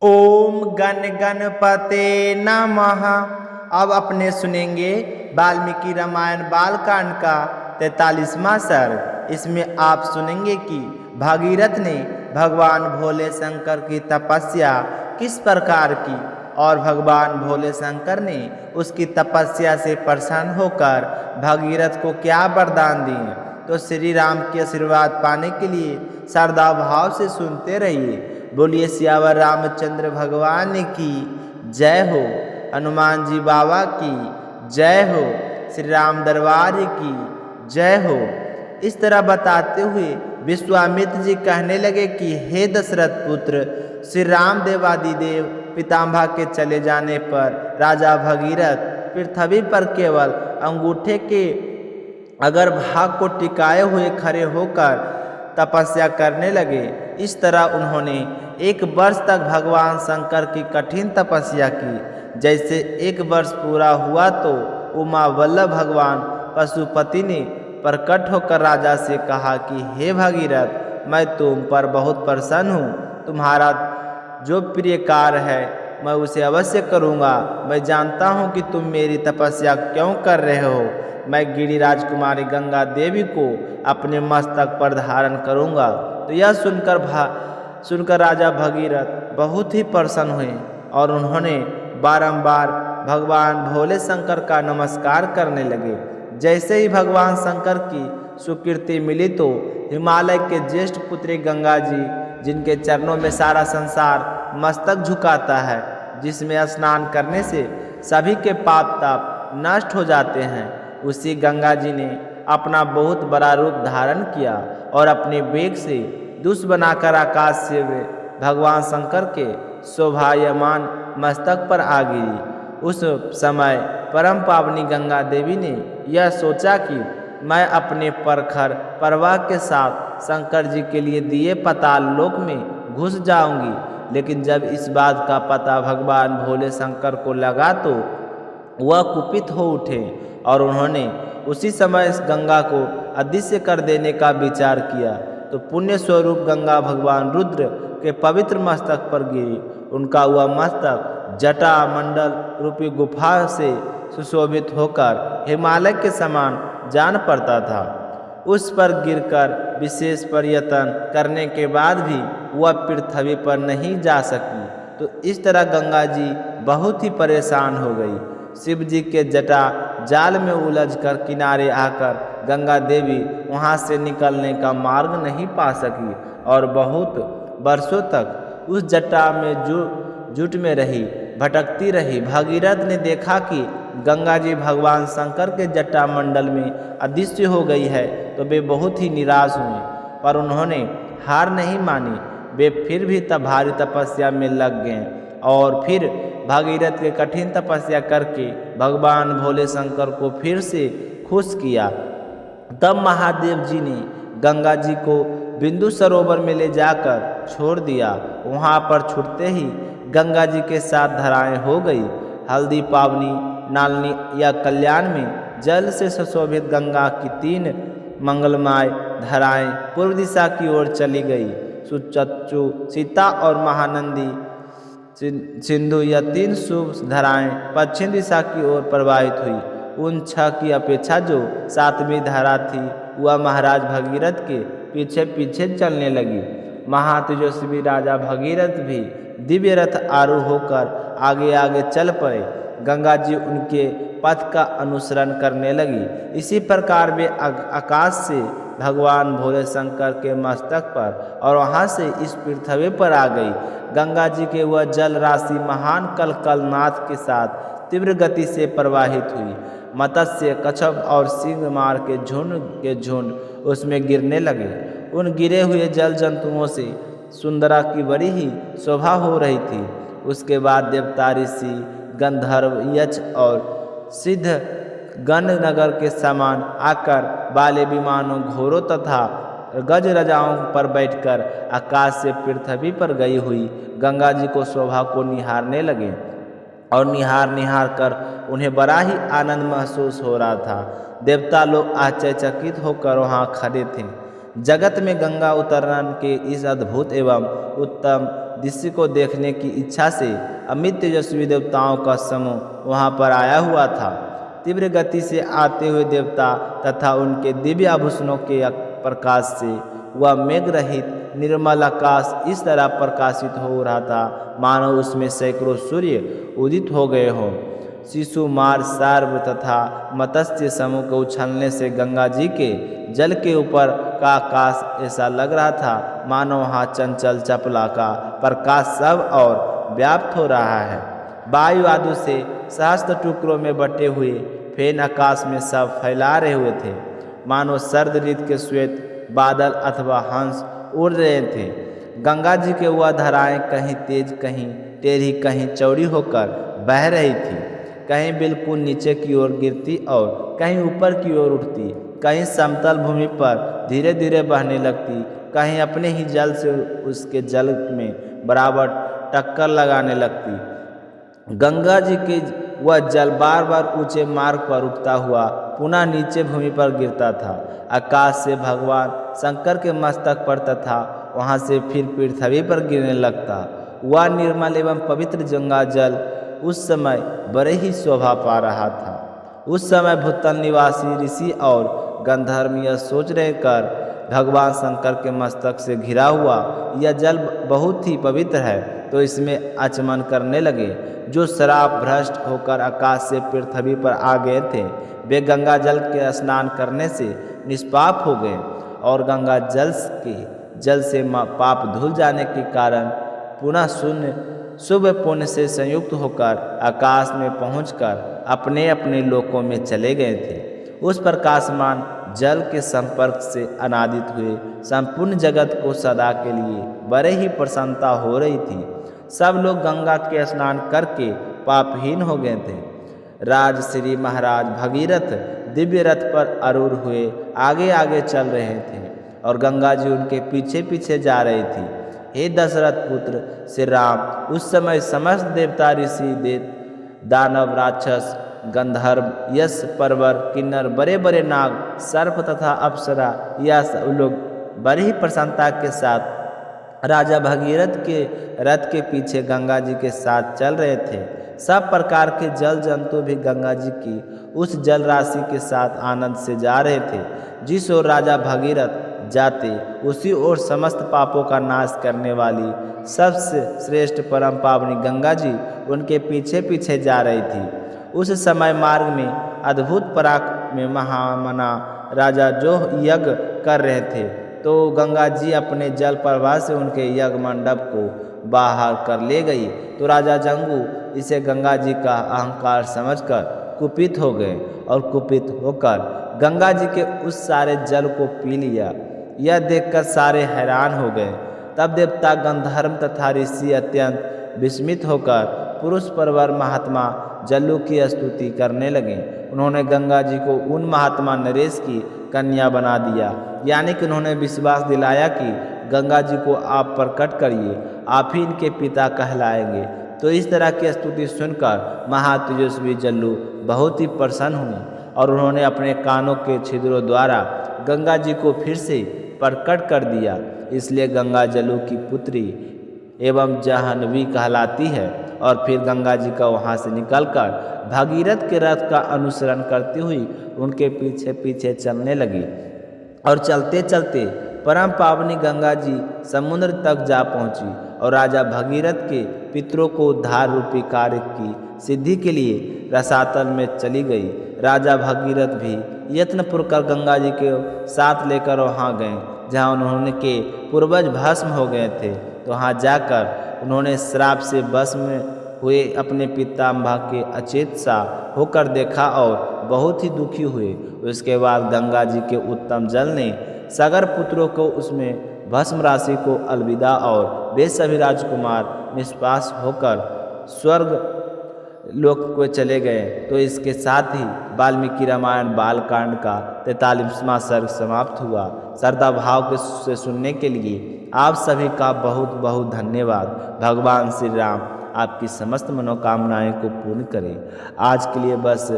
ओम गण गणपते नमः। अब अपने सुनेंगे वाल्मीकि रामायण बालकांड का 43वां सर्ग। इसमें आप सुनेंगे कि भागीरथ ने भगवान भोले शंकर की तपस्या किस प्रकार की और भगवान भोले शंकर ने उसकी तपस्या से प्रसन्न होकर भागीरथ को क्या वरदान दिए। तो श्री राम के आशीर्वाद पाने के लिए श्रद्धा भाव से सुनते रहिए। बोलिए सियावर रामचंद्र भगवान की जय हो, हनुमान जी बाबा की जय हो, श्री राम दरबार की जय हो। इस तरह बताते हुए विश्वामित्र जी कहने लगे कि हे दशरथ पुत्र, श्री राम देवादिदेव पितामह के चले जाने पर राजा भगीरथ पृथ्वी पर केवल अंगूठे के अगर भाग को टिकाए हुए खड़े होकर तपस्या करने लगे। इस तरह उन्होंने 1 वर्ष तक भगवान शंकर की कठिन तपस्या की। जैसे 1 वर्ष पूरा हुआ तो उमा वल्लभ भगवान पशुपति ने प्रकट होकर राजा से कहा कि हे भगीरथ, मैं तुम पर बहुत प्रसन्न हूँ। तुम्हारा जो प्रिय कार्य है मैं उसे अवश्य करूँगा। मैं जानता हूँ कि तुम मेरी तपस्या क्यों कर रहे हो। मैं गिरिराज कुमारी गंगा देवी को अपने मस्तक पर धारण करूँगा। तो यह सुनकर राजा भगीरथ बहुत ही प्रसन्न हुए और उन्होंने बारंबार भगवान भोले शंकर का नमस्कार करने लगे। जैसे ही भगवान शंकर की स्वीकृति मिली तो हिमालय के ज्येष्ठ पुत्री गंगा जी, जिनके चरणों में सारा संसार मस्तक झुकाता है, जिसमें स्नान करने से सभी के पाप ताप नष्ट हो जाते हैं, उसी गंगा जी ने अपना बहुत बड़ा रूप धारण किया और अपने वेग से दुष्ट बनाकर आकाश से वे भगवान शंकर के शोभायमान मस्तक पर आ गिरी। उस समय परम पावनी गंगा देवी ने यह सोचा कि मैं अपने प्रखर प्रवाह के साथ शंकर जी के लिए दिए पाताल लोक में घुस जाऊंगी। लेकिन जब इस बात का पता भगवान भोले शंकर को लगा तो वह कुपित हो उठे और उन्होंने उसी समय इस गंगा को अदृश्य कर देने का विचार किया। तो पुण्य स्वरूप गंगा भगवान रुद्र के पवित्र मस्तक पर गिरी। उनका वह मस्तक जटा मंडल रूपी गुफा से सुशोभित होकर हिमालय के समान जान पड़ता था। उस पर गिरकर विशेष प्रयत्न करने के बाद भी वह पृथ्वी पर नहीं जा सकी। तो इस तरह गंगा जी बहुत ही परेशान हो गई। शिव जी के जटा जाल में उलझकर किनारे आकर गंगा देवी वहां से निकलने का मार्ग नहीं पा सकी और बहुत वर्षों तक उस जटा में जुट में रही, भटकती रही। भागीरथ ने देखा कि गंगा जी भगवान शंकर के जटा मंडल में अदृश्य हो गई है तो वे बहुत ही निराश हुए, पर उन्होंने हार नहीं मानी। वे फिर भी भारी तपस्या में लग गए और फिर भागीरथ के कठिन तपस्या करके भगवान भोले शंकर को फिर से खुश किया। तब महादेव जी ने गंगा जी को बिंदु सरोवर में ले जाकर छोड़ दिया। वहाँ पर छूटते ही गंगा जी के साथ धराएं हो गई। हल्दी पावनी नालनी या कल्याण में जल से सुशोभित गंगा की 3 मंगलमय धाराएं पूर्व दिशा की ओर चली गई। सुचच्चू, सीता और महानंदी सिंधु या 3 शुभ धाराएं पश्चिम दिशा की ओर प्रवाहित हुई। उन 6 की अपेक्षा जो 7वीं धारा थी वह महाराज भगीरथ के पीछे पीछे चलने लगी। महातेजस्वी राजा भगीरथ भी दिव्य रथ आरूढ़ होकर आगे आगे चल पड़े। गंगा जी उनके पथ का अनुसरण करने लगी। इसी प्रकार वे आकाश से भगवान भोले शंकर के मस्तक पर और वहाँ से इस पृथ्वी पर आ गई। गंगा जी के वह जल राशि महान कलकलनाथ के साथ तीव्र गति से प्रवाहित हुई। मत्स्य, कच्छप और सिंह मार के झुंड उसमें गिरने लगे। उन गिरे हुए जल जंतुओं से सुंदरा की बड़ी ही शोभा हो रही थी। उसके बाद देवता, ऋषि, गंधर्व, यक्ष और सिद्ध गण नगर के समान आकर वाले विमानों, घोड़ों तथा गज रजाओं पर बैठकर आकाश से पृथ्वी पर गई हुई गंगा जी को शोभा को निहारने लगे और निहार कर उन्हें बड़ा ही आनंद महसूस हो रहा था। देवता लोग आश्चर्यचकित होकर वहाँ खड़े थे। जगत में गंगा उतरन के इस अद्भुत एवं उत्तम दृश्य को देखने की इच्छा से अमित तेजस्वी देवताओं का समूह वहां पर आया हुआ था। तीव्र गति से आते हुए देवता तथा उनके दिव्य आभूषणों के प्रकाश से वह मेघ रहित निर्मल आकाश इस तरह प्रकाशित हो रहा था मानो उसमें सैकड़ों सूर्य उदित हो गए हों। शिशु मार सार्व तथा मत्स्य समूह को उछलने से गंगा जी के जल के ऊपर का आकाश ऐसा लग रहा था मानो वहाँ चंचल चपला का प्रकाश सब और व्याप्त हो रहा है। वायु आदि से सहस्त्र टुकड़ों में बटे हुए फेन आकाश में सब फैला रहे हुए थे मानो सर्द ऋतु के श्वेत बादल अथवा हंस उड़ रहे थे। गंगा जी के वह धाराएं कहीं तेज कहीं टेढ़ी कहीं चौड़ी होकर बह रही थी, कहीं बिल्कुल नीचे की ओर गिरती और कहीं ऊपर की ओर उठती, कहीं समतल भूमि पर धीरे धीरे बहने लगती, कहीं अपने ही जल से उसके जल में बराबर टक्कर लगाने लगती। गंगा जी के वह जल बार बार ऊंचे मार्ग पर उठता हुआ पुनः नीचे भूमि पर गिरता था। आकाश से भगवान शंकर के मस्तक पर तथा वहाँ से फिर पृथ्वी पर गिरने लगता। वह निर्मल एवं पवित्र गंगा जल उस समय बड़े ही शोभा पा रहा था। उस समय भूतल निवासी ऋषि और गंधर्व यह सोच रहे कर भगवान शंकर के मस्तक से घिरा हुआ यह जल बहुत ही पवित्र है तो इसमें आचमन करने लगे। जो शराब भ्रष्ट होकर आकाश से पृथ्वी पर आ गए थे वे गंगा जल के स्नान करने से निष्पाप हो गए और गंगा जल से पाप धुल जाने के कारण पुनः शून्य शुभ पुण्य से संयुक्त होकर आकाश में पहुंचकर अपने अपने लोकों में चले गए थे। उस प्रकाशमान जल के संपर्क से अनादित हुए संपूर्ण जगत को सदा के लिए बड़े ही प्रसन्नता हो रही थी। सब लोग गंगा के स्नान करके पापहीन हो गए थे। राज श्री महाराज भगीरथ दिव्य रथ पर आरूढ़ हुए आगे आगे चल रहे थे और गंगा जी उनके पीछे पीछे जा रही थी। हे दशरथ पुत्र श्री राम, उस समय समस्त देवता ऋषि दानव राक्षस गंधर्व यश परवर किन्नर बड़े बड़े नाग सर्प तथा अप्सरा यह सब लोग बड़ी ही प्रसन्नता के साथ राजा भगीरथ के रथ के पीछे गंगा जी के साथ चल रहे थे। सब प्रकार के जल जंतु भी गंगा जी की उस जल राशि के साथ आनंद से जा रहे थे। जिस ओर राजा भगीरथ जाते उसी ओर समस्त पापों का नाश करने वाली सबसे श्रेष्ठ परम पावनी गंगा जी उनके पीछे पीछे जा रही थी। उस समय मार्ग में अद्भुत पराक में महामना राजा जो यज्ञ कर रहे थे तो गंगा जी अपने जल प्रवाह से उनके यज्ञ मंडप को बाहर कर ले गई तो राजा जंगू इसे गंगा जी का अहंकार समझकर कुपित हो गए और कुपित होकर गंगा जी के उस सारे जल को पी लिया। यह देखकर सारे हैरान हो गए। तब देवता गंधर्व तथा ऋषि अत्यंत विस्मित होकर पुरुष परवर महात्मा जल्लू की स्तुति करने लगे। उन्होंने गंगा जी को उन महात्मा नरेश की कन्या बना दिया, यानी कि उन्होंने विश्वास दिलाया कि गंगा जी को आप प्रकट करिए, आप ही इनके पिता कहलाएंगे। तो इस तरह की स्तुति सुनकर महातेजस्वी जल्लू बहुत ही प्रसन्न हुए और उन्होंने अपने कानों के छिद्रों द्वारा गंगा जी को फिर से प्रकट कर दिया। इसलिए गंगा जल्लू की पुत्री एवं जाह्नवी कहलाती है। और फिर गंगा जी का वहाँ से निकलकर भागीरथ के रथ का अनुसरण करती हुई उनके पीछे पीछे चलने लगी और चलते चलते परम पावनी गंगा जी समुद्र तक जा पहुँची और राजा भगीरथ के पितरों को उद्धार रूपी कार्य की सिद्धि के लिए रसातल में चली गई। राजा भगीरथ भी यत्नपूर्वक गंगा जी के साथ लेकर वहाँ गए जहाँ उन्होंने के पूर्वज भस्म हो गए थे। तो वहाँ जाकर उन्होंने श्राप से भस्म हुए अपने पितामह के अचेत सा होकर देखा और बहुत ही दुखी हुए। उसके बाद गंगा जी के उत्तम जल ने सागर पुत्रों को उसमें भस्म राशि को अलविदा और वे सभी राजकुमार निष्पास होकर स्वर्ग लोक को चले गए। तो इसके साथ ही वाल्मीकि रामायण बालकांड का 43वां सर्ग समाप्त हुआ। श्रद्धा भाव से सुनने के लिए आप सभी का बहुत बहुत धन्यवाद। भगवान श्री राम आपकी समस्त मनोकामनाएं को पूर्ण करें। आज के लिए बस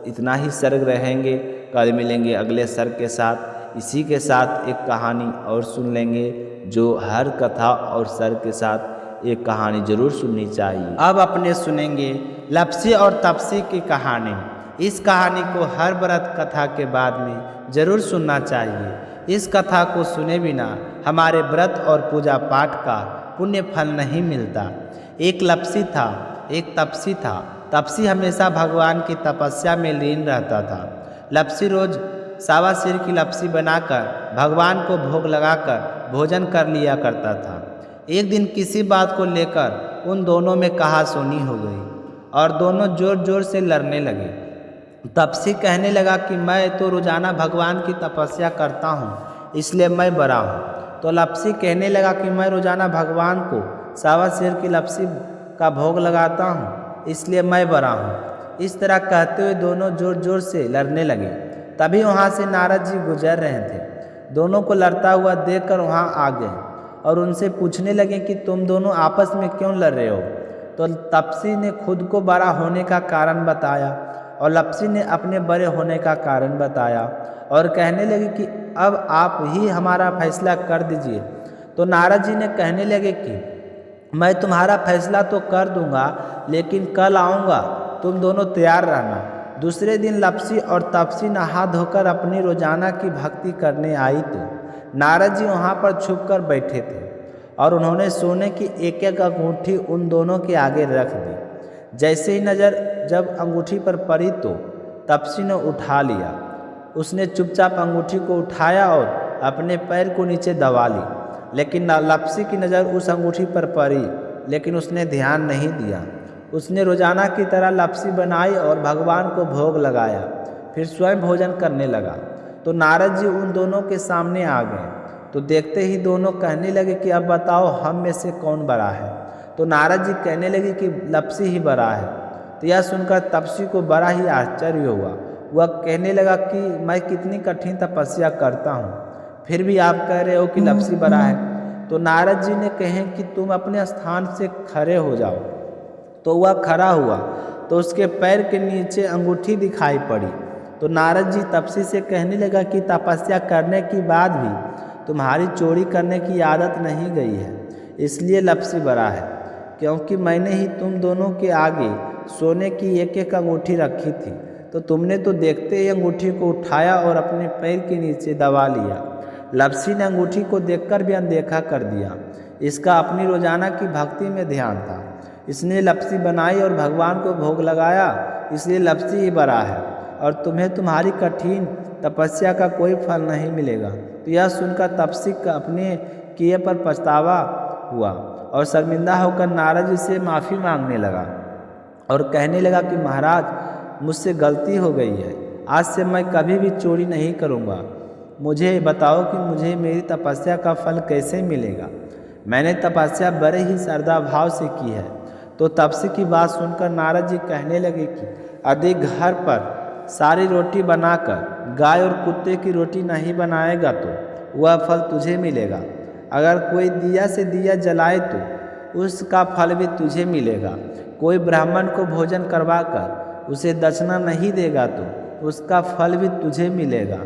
इतना ही सर्ग रहेंगे। कल मिलेंगे अगले सर्ग के साथ। इसी के साथ एक कहानी और सुन लेंगे जो हर कथा और सर्ग के साथ ये कहानी जरूर सुननी चाहिए। अब अपने सुनेंगे लपसी और तपसी की कहानी। इस कहानी को हर व्रत कथा के बाद में जरूर सुनना चाहिए। इस कथा को सुने बिना हमारे व्रत और पूजा पाठ का पुण्य फल नहीं मिलता। एक लपसी था, एक तपसी था। तपसी हमेशा भगवान की तपस्या में लीन रहता था। लपसी रोज सावा सिर की लपसी बनाकर भगवान को भोग लगाकर भोजन कर लिया करता था। एक दिन किसी बात को लेकर उन दोनों में कहासुनी हो गई और दोनों जोर जोर से लड़ने लगे। तपसी कहने लगा कि मैं तो रोजाना भगवान की तपस्या करता हूँ, इसलिए मैं बड़ा हूँ। तो लपसी कहने लगा कि मैं रोजाना भगवान को सावा सिर की लपसी का भोग लगाता हूँ, इसलिए मैं बड़ा हूँ। इस तरह कहते हुए दोनों जोर जोर से लड़ने लगे। तभी वहाँ से नारद जी गुजर रहे थे। दोनों को लड़ता हुआ देखकर वहाँ आ गए और उनसे पूछने लगे कि तुम दोनों आपस में क्यों लड़ रहे हो। तो तपसी ने खुद को बड़ा होने का कारण बताया और लपसी ने अपने बड़े होने का कारण बताया और कहने लगे कि अब आप ही हमारा फैसला कर दीजिए। तो नारद जी ने कहने लगे कि मैं तुम्हारा फैसला तो कर दूंगा, लेकिन कल आऊँगा, तुम दोनों तैयार रहना। दूसरे दिन लपसी और तपसी नहा धोकर अपनी रोजाना की भक्ति करने आई तो नारद जी वहाँ पर छुप कर बैठे थे और उन्होंने सोने की एक एक अंगूठी उन दोनों के आगे रख दी। जैसे ही नज़र जब अंगूठी पर पड़ी तो तपसी ने उठा लिया। उसने चुपचाप अंगूठी को उठाया और अपने पैर को नीचे दबा ली, लेकिन लपसी की नज़र उस अंगूठी पर पड़ी, लेकिन उसने ध्यान नहीं दिया। उसने रोजाना की तरह लपसी बनाई और भगवान को भोग लगाया, फिर स्वयं भोजन करने लगा। तो नारद जी उन दोनों के सामने आ गए। तो देखते ही दोनों कहने लगे कि अब बताओ हम में से कौन बड़ा है। तो नारद जी कहने लगे कि लपसी ही बड़ा है। तो यह सुनकर तपसी को बड़ा ही आश्चर्य हुआ। वह कहने लगा कि मैं कितनी कठिन तपस्या करता हूँ, फिर भी आप कह रहे हो कि लपसी बड़ा है। तो नारद जी ने कहे कि तुम अपने स्थान से खड़े हो जाओ। तो वह खड़ा हुआ तो उसके पैर के नीचे अंगूठी दिखाई पड़ी। तो नारद जी तपसी से कहने लगा कि तपस्या करने के बाद भी तुम्हारी चोरी करने की आदत नहीं गई है, इसलिए लपसी बड़ा है। क्योंकि मैंने ही तुम दोनों के आगे सोने की एक एक अंगूठी रखी थी, तो तुमने तो देखते ही अंगूठी को उठाया और अपने पैर के नीचे दबा लिया। लपसी ने अंगूठी को देखकर भी अनदेखा कर दिया। इसका अपनी रोजाना की भक्ति में ध्यान था। इसने लपसी बनाई और भगवान को भोग लगाया, इसलिए लपसी ही बड़ा है और तुम्हें तुम्हारी कठिन तपस्या का कोई फल नहीं मिलेगा। तो यह सुनकर तपसी का अपने किए पर पछतावा हुआ और शर्मिंदा होकर नारद जी से माफ़ी मांगने लगा और कहने लगा कि महाराज, मुझसे गलती हो गई है, आज से मैं कभी भी चोरी नहीं करूँगा। मुझे बताओ कि मुझे मेरी तपस्या का फल कैसे मिलेगा। मैंने तपस्या बड़े ही श्रद्धा भाव से की है। तो तपसी की बात सुनकर नारद जी कहने लगे कि यदि घर पर सारी रोटी बनाकर गाय और कुत्ते की रोटी नहीं बनाएगा तो वह फल तुझे मिलेगा। अगर कोई दिया से दिया जलाए तो उसका फल भी तुझे मिलेगा। कोई ब्राह्मण को भोजन करवाकर उसे दक्षिणा नहीं देगा तो उसका फल भी तुझे मिलेगा।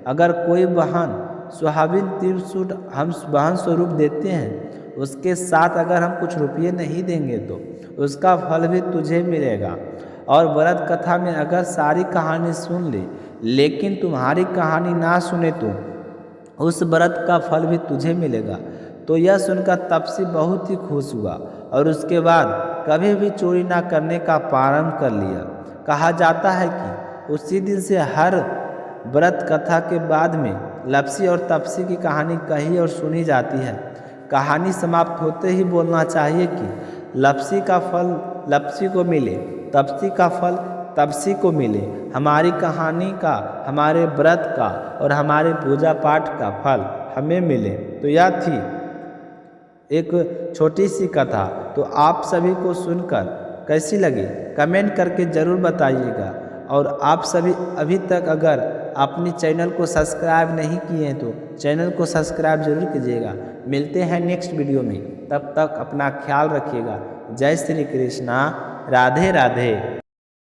अगर कोई बहन सुहागिन त्रिशूट हम बहन स्वरूप देते हैं, उसके साथ अगर हम कुछ रुपये नहीं देंगे तो उसका फल भी तुझे मिलेगा। और व्रत कथा में अगर सारी कहानी सुन ले लेकिन तुम्हारी कहानी ना सुने तो उस व्रत का फल भी तुझे मिलेगा। तो यह सुनकर तपसी बहुत ही खुश हुआ और उसके बाद कभी भी चोरी ना करने का प्रारंभ कर लिया। कहा जाता है कि उसी दिन से हर व्रत कथा के बाद में लपसी और तपसी की कहानी कही और सुनी जाती है। कहानी समाप्त होते ही बोलना चाहिए कि लपसी का फल लपसी को मिले, तपसी का फल तपसी को मिले। हमारी कहानी का, हमारे व्रत का और हमारे पूजा पाठ का फल हमें मिले। तो यह थी एक छोटी सी कथा। तो आप सभी को सुनकर कैसी लगी कमेंट करके ज़रूर बताइएगा। और आप सभी अभी तक अगर अपनी चैनल को सब्सक्राइब नहीं किए हैं तो चैनल को सब्सक्राइब जरूर कीजिएगा। मिलते हैं नेक्स्ट वीडियो में, तब तक अपना ख्याल रखिएगा। जय श्री कृष्णा, राधे राधे।